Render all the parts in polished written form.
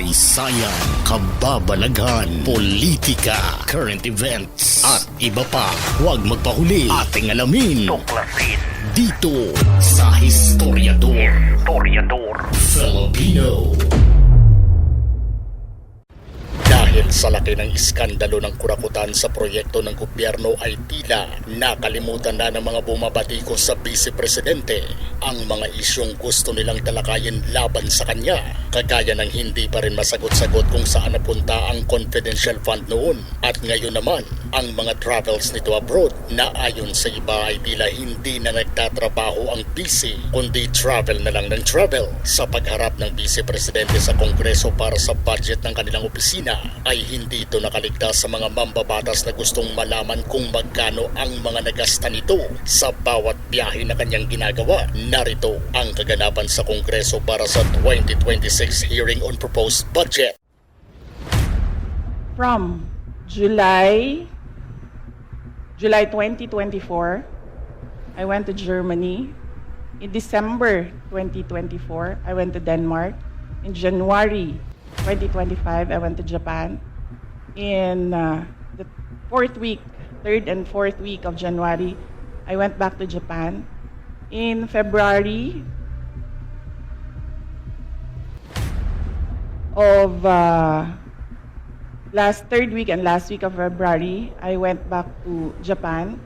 kasaysayan, kababalaghan, politika, current events, at iba pa. Huwag magpahuli, ating alamin. Tuklasin dito sa Historiador. Filipino. Dahil sa laki ng iskandalo ng kurakutan sa proyekto ng gobyerno ay tila nakalimutan na ng mga bumabati ko sa Vice Presidente ang mga isyong gusto nilang talakayin laban sa kanya, kagaya ng hindi pa rin masagot-sagot kung saan napunta ang confidential fund noon, at ngayon naman ang mga travels nito abroad na ayon sa iba ay tila hindi na nagtatrabaho ang Vice kundi travel na lang ng travel. Sa pagharap ng Vice Presidente sa kongreso para sa budget ng kanilang opisina ay hindi ito nakaligtas sa mga mambabatas na gustong malaman kung magkano ang mga nagasta nito sa bawat biyahe na kanyang ginagawa. Narito ang kaganapan sa kongreso para sa 2026 hearing on proposed budget. From July 2024, I went to Germany. In December 2024, I went to Denmark. In January 2025, I went to Japan. In the third and fourth week of January, I went back to Japan. In February of third week and last week of February, I went back to Japan.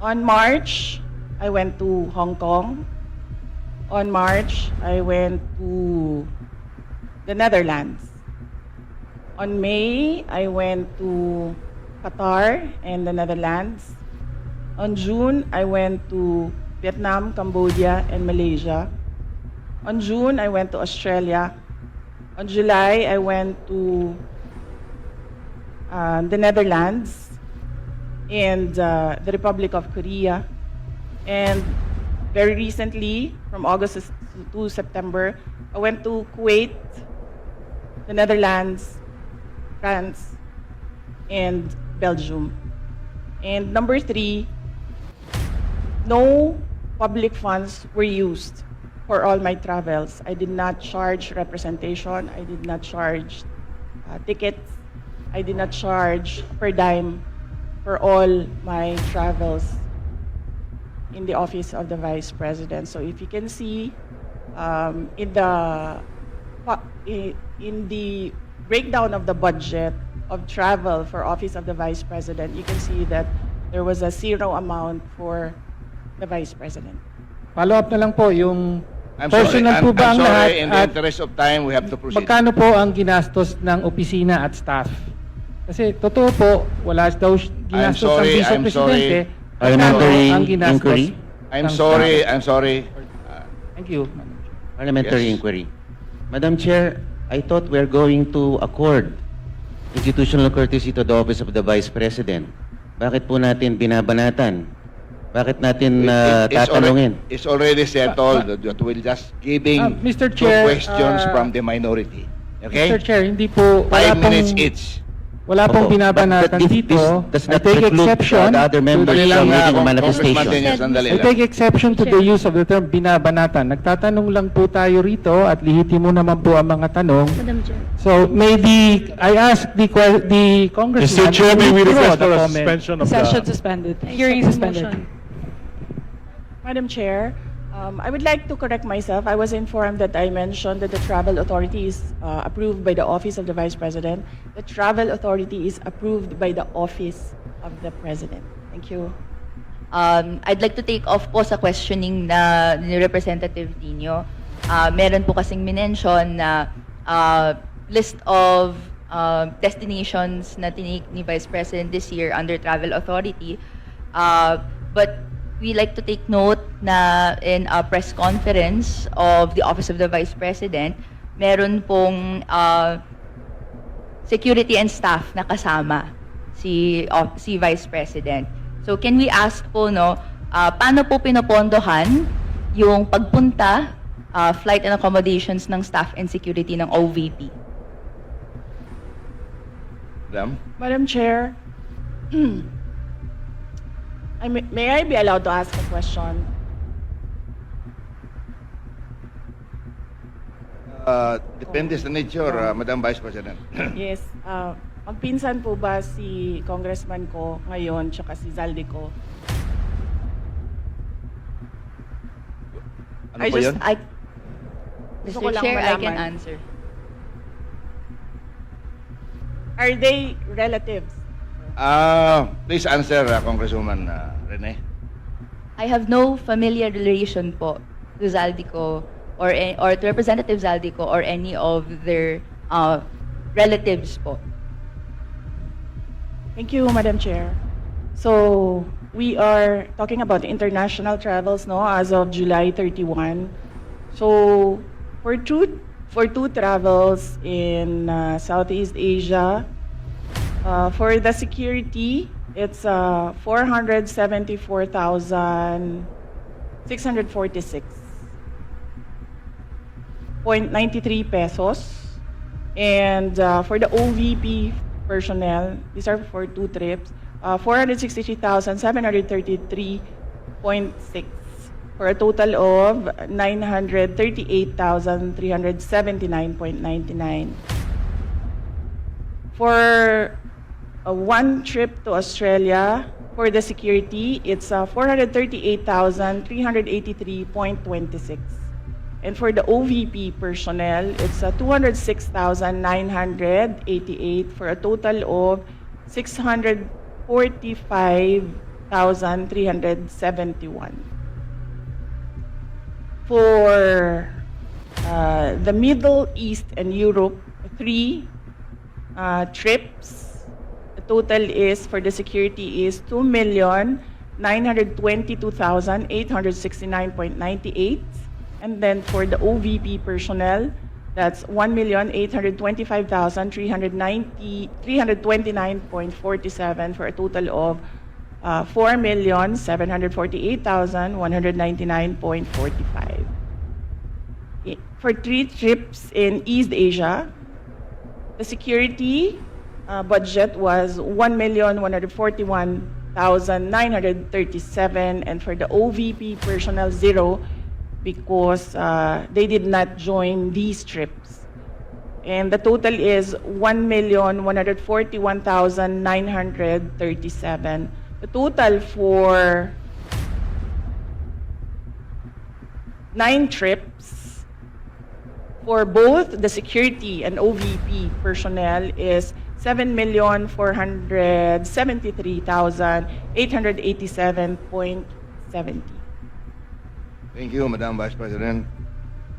On March, I went to Hong Kong. On March, I went to the Netherlands. On May, I went to Qatar and the Netherlands. On June, I went to Vietnam, Cambodia, and Malaysia. On June, I went to Australia. On July, I went to the Netherlands and the Republic of Korea. And very recently, from August to September, I went to Kuwait, the Netherlands, France, and Belgium. And number 3, no public funds were used for all my travels. I did not charge representation. I did not charge tickets. I did not charge per dime for all my travels in the office of the Vice President. So if you can see in the breakdown of the budget of travel for Office of the Vice President, you can see that there was a zero amount for the Vice President. Follow up na lang po yung I'm personal sorry, po ba I'm ang sorry, lahat in the at interest of time, we have to proceed. magkano po ang ginastos ng opisina at staff? Kasi totoo po, wala daw ginastos ang Vice I'm Presidente. sorry. Parliamentary Magkano ang ginastos inquiry? I'm ng sorry, staff? I'm sorry. Thank you. Parliamentary Yes. inquiry. Madam Chair, I thought we're going to accord institutional courtesy to the office of the Vice President. Bakit po natin binabanatan? Bakit natin tatanungin? It's already settled that we're just giving Mr. two Chair, questions from the minority. Mr. Okay? Chair, hindi po, 5 minutes each. wala pong Opo. binabanatan But dito. does I not take preclude exception the other members to the- from making a Congressman manifestation. Daniel, sandali I lang. take exception to the use of the term binabanatan. Nagtatanong lang po tayo rito at lihitimo naman po ang mga tanong. Madam Chair. So maybe I ask the congressman. Mr. Chair, may we withdraw request the for a comment. suspension of Session the... suspended. Hearing suspended. Madam Chair, I would like to correct myself. I was informed that I mentioned that the travel authority is approved by the Office of the Vice President. The travel authority is approved by the Office of the President. Thank you. I'd like to take off po sa questioning na ni Representative Tino. Meron po kasing minention na list of destinations na tinake ni Vice President this year under travel authority. But we like to take note na in a press conference of the Office of the Vice President, meron pong security and staff na kasama si Vice President. So can we ask po, no, paano po pinopondohan yung pagpunta, flight and accommodations ng staff and security ng OVP? Madam Chair, may I be allowed to ask a question? Depende sa nature, Madam Vice President. Yes. Magpinsan po ba si congressman ko ngayon tsaka si Zaldi ko? Ano po yun? Gusto ko Mr. lang Chair, I can malaman. answer. Are they relatives? Please answer, Congresswoman Rene. I have no familiar relation po to Zaldico or to Representative Zaldico or any of their relatives po. Thank you, Madam Chair. So, we are talking about international travels, no, as of July 31. So, for two travels in Southeast Asia, for the security, it's 474,646.93 pesos. And for the OVP personnel, these are for 2 trips, 463,733.6 for a total of 938,379.99. For one trip to Australia, for the security, it's 438,383.26. And for the OVP personnel, it's 206,988 for a total of 645,371. For the Middle East and Europe, 3 trips. The total is for the security is 2,922,869.98. And then for the OVP personnel, that's 1,825,329.47 for a total of 4,748,199.45. For 3 trips in East Asia, the security budget was 1,141,937, and for the OVP personnel, 0, because they did not join these trips. And the total is 1,141,937. The total for 9 trips for both the security and OVP personnel is 7,473,887.70. Thank you, Madam Vice President.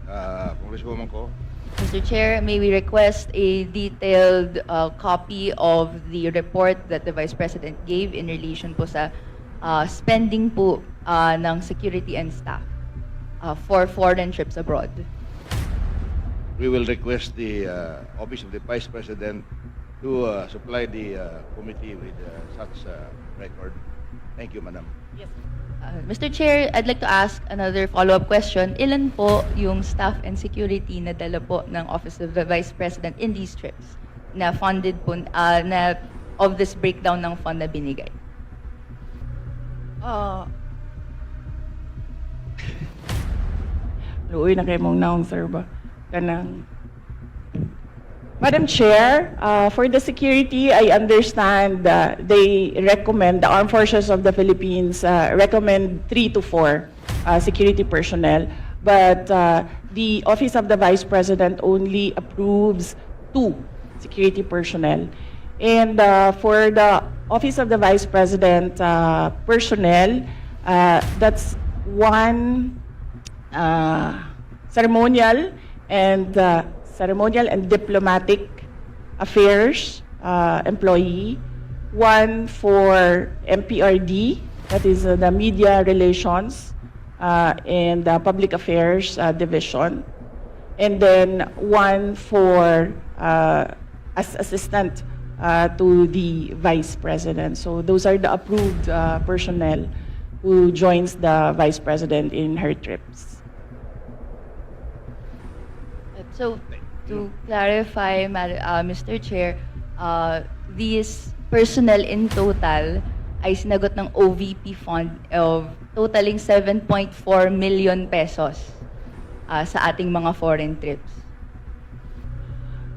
Congresswoman ko. Mr. Chair, may we request a detailed copy of the report that the Vice President gave in relation po sa spending po ng security and staff for foreign trips abroad. We will request the Office of the Vice President to supply the committee with such record. Thank you, Madam. Yes. Mr. Chair, I'd like to ask another follow-up question. Ilan po yung staff and security na dala po ng Office of the Vice President in these trips na funded po, na of this breakdown ng fund na binigay? Luoy na kayo mong naong, sir ba? Kanang. Madam Chair, for the security, I understand they recommend, the Armed Forces of the Philippines recommend 3 to 4 security personnel, but the Office of the Vice President only approves 2 security personnel. And for the Office of the Vice President personnel, that's 1 ceremonial and diplomatic affairs employee, 1 for MPRD, that is the media relations and public affairs division, and then 1 for as assistant to the vice president. So those are the approved personnel who joins the vice president in her trips. So, to clarify, Mr. Chair, these personnel in total ay sinagot ng OVP fund of totaling 7.4 million pesos sa ating mga foreign trips.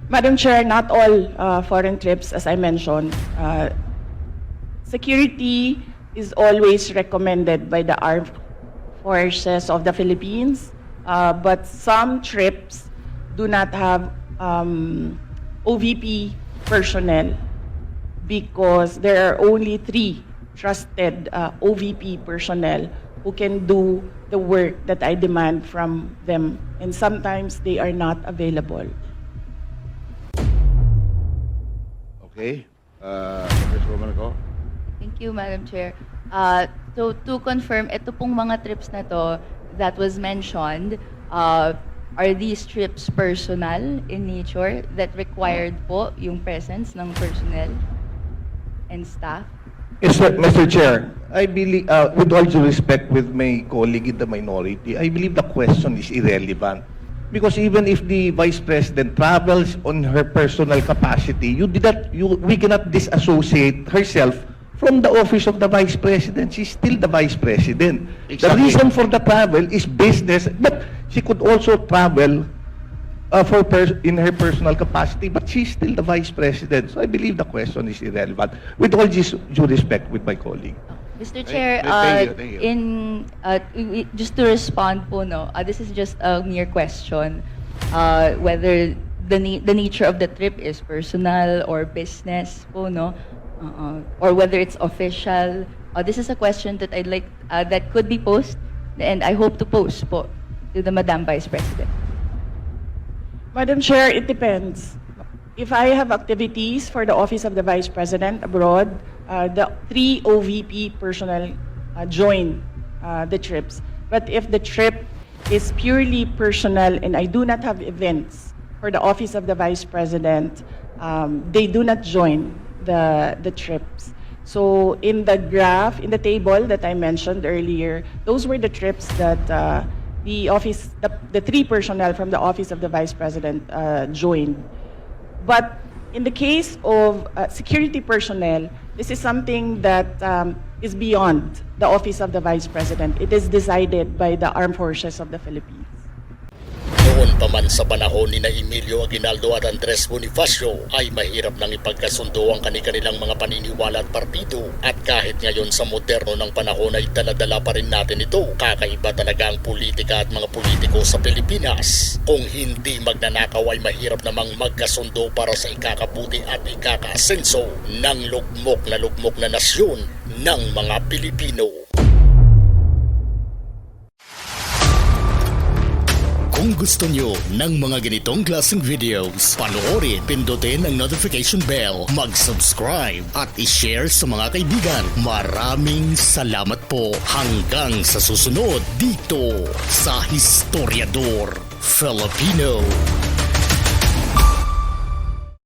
Madam Chair, not all foreign trips, as I mentioned. Security is always recommended by the armed forces of the Philippines, but some trips do not have OVP personnel because there are only 3 trusted OVP personnel who can do the work that I demand from them, and sometimes they are not available. Okay. Congresswoman ko. Thank you, Madam Chair. So to confirm, ito pong mga trips na to that was mentioned, are these trips personal in nature that required po yung presence ng personnel and staff? Yes, sir, Mr. Chair, I believe, with all due respect with my colleague in the minority, I believe the question is irrelevant. Because even if the Vice President travels on her personal capacity, we cannot disassociate herself from the office of the Vice President. She's still the Vice President. The Exactly. reason for the travel is business, but she could also travel in her personal capacity, but she's still the Vice President. So I believe the question is irrelevant. With all due respect with my colleague. Mr. Chair, thank you. just to respond po, no, this is just a mere question, whether the nature of the trip is personal or business po, no, or whether it's official. This is a question that I'd like that could be posed, and I hope to post po to the Madam Vice President. Madam Chair, it depends. If I have activities for the Office of the Vice President abroad, the 3 OVP personnel join the trips. But if the trip is purely personal and I do not have events for the Office of the Vice President, they do not join the trips. So in the graph, in the table that I mentioned earlier, those were the trips that the 3 personnel from the Office of the Vice President joined. But in the case of security personnel, this is something that is beyond the Office of the Vice President. It is decided by the Armed Forces of the Philippines. Noon pa man sa panahon ni na Emilio Aguinaldo at Andres Bonifacio ay mahirap nang ipagkasundo ang kanilang mga paniniwala at partido. At kahit ngayon sa moderno ng panahon ay daladala pa rin natin ito. Kakaiba talaga ang politika at mga politiko sa Pilipinas. Kung hindi magnanakaw ay mahirap namang magkasundo para sa ikakabuti at ikakaasenso ng lugmok na nasyon ng mga Pilipino. Kung gusto nyo ng mga ganitong klaseng videos, panoorin, pindutin ang notification bell, mag-subscribe at i-share sa mga kaibigan. Maraming salamat po hanggang sa susunod dito sa Historiador Filipino.